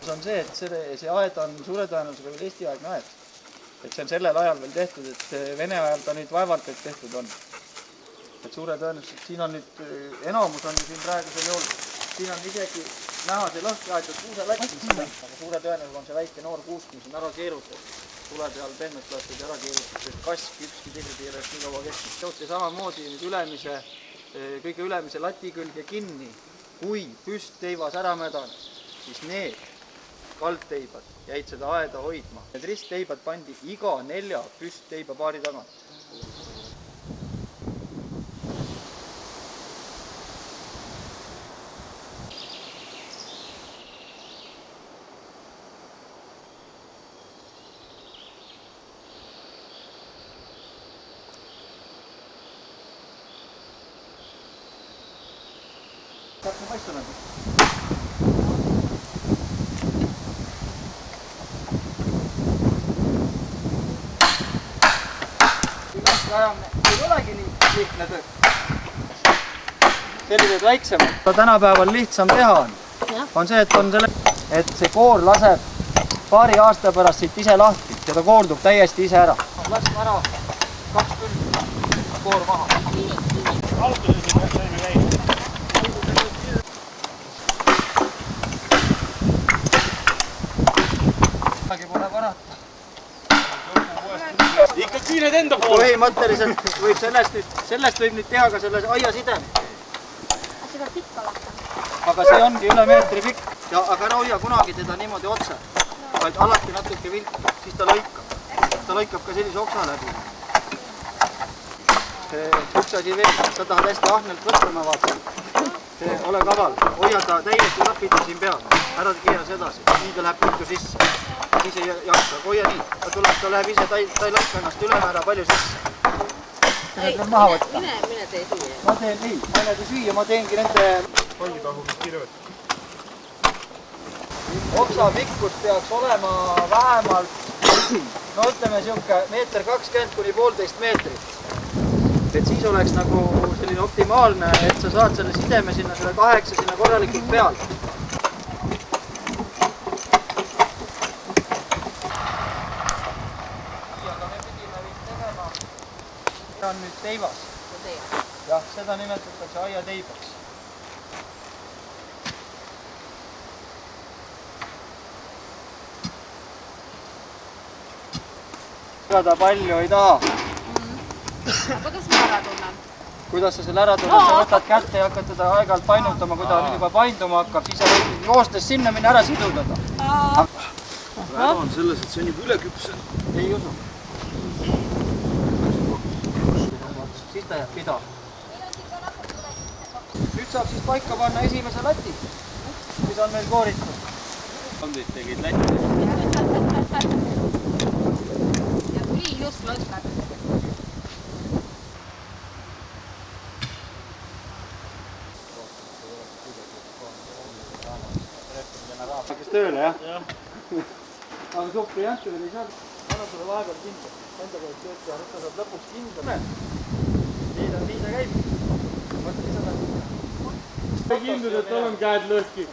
enamus on see, et see aed on suure tõenäosusega veel Eesti-aegne aed. Et see on sellel ajal veel tehtud, et Vene ajal ta nüüd vaevalt, et tehtud on. Et suure tõenäoliselt siin on nüüd, enamus on ju siin praegusel juhul, siin on isegi näha see lahti aetud kuuselätt, aga suure tõenäosusega on see väike noor kuusk, mis on ära keerutatud. Tule peal pehmelt lastud ja ära keerutatud, et kask ükski tigripiirest nii kaua kestnud. Jõuti samamoodi nüüd kõige ülemise lati külge kinni, kui püstteivas ära mädanes, siis need kaldteibad jäid seda aeda hoidma. Need ristteibad pandi iga 4 püstteibapaari tagant. Saab me paistama? Ei olegi nii lihtne töö. Sellised väiksemad. Tänapäeval lihtsam teha on see, et see koor laseb paari aasta pärast siit ise lahti ja ta koordub täiesti ise ära. Laskme ära 2 külge koor maha. Altuses nüüd saime käima. Pole parata. Ikka küüned enda poole. Põhimõtteliselt võib sellest võib nüüd teha ka selle aia sidemi. Seda pikka lahta. Aga see ongi üle meetri pikk. Aga ära hoia kunagi teda niimoodi otse. Vaid alati natuke viltu, siis ta lõikab. Ta lõikab ka sellise oksa läbi. Üks asi veel, sa tahad hästi ahnelt võtma vaata. Ole kaval, hoia ta täiesti lapidi siin peal. Ära keeras edasi, nii ta läheb pikku sisse. Siis ei jaksa, hoia nii. Ta läheb ise, ta ei lakka ennast ülemäära palju sisse. Ei, mine tee süüa. Ma teen nii, ma ei süüa, ma teengi nende... Pallitahumist kirjut. Oksa pikkus peaks olema vähemalt, no ütleme siuke 1,20 kuni 1,5 meetrit. Et siis oleks nagu selline optimaalne, et sa saad selle sideme sinna, selle 8 sinna korralikult peal. Aga me pidime vist tegema. See on nüüd teivas. Jah, seda nimetatakse aia teibaks. Seda palju ei taha. Kuidas ma ära tunnen? Kuidas sa selle ära tunned? Sa võtad kätte ja hakkad teda aeg-ajalt painutama, kui ta nüüd juba painduma hakkab, siis sa võid joostes sinna minna ära sidudada. Väga on selles, et see on juba üleküpsel. Ei usu. Siis ta jääb pida. Nüüd saab siis paika panna esimese lati, mis on meil kooritud. Kandid tegid latti. Ja tuli ilus klõõstab. Hakkas tööle, jah? Jah. Aga suppi jäntu veel ei saa. Anna sulle vahepeal kinda. Enda pealt tööd teha, nüüd ta saab lõpuks kinda. Nii ta käib. Mõtli seda. Kindlus, et tal on käed lõhki.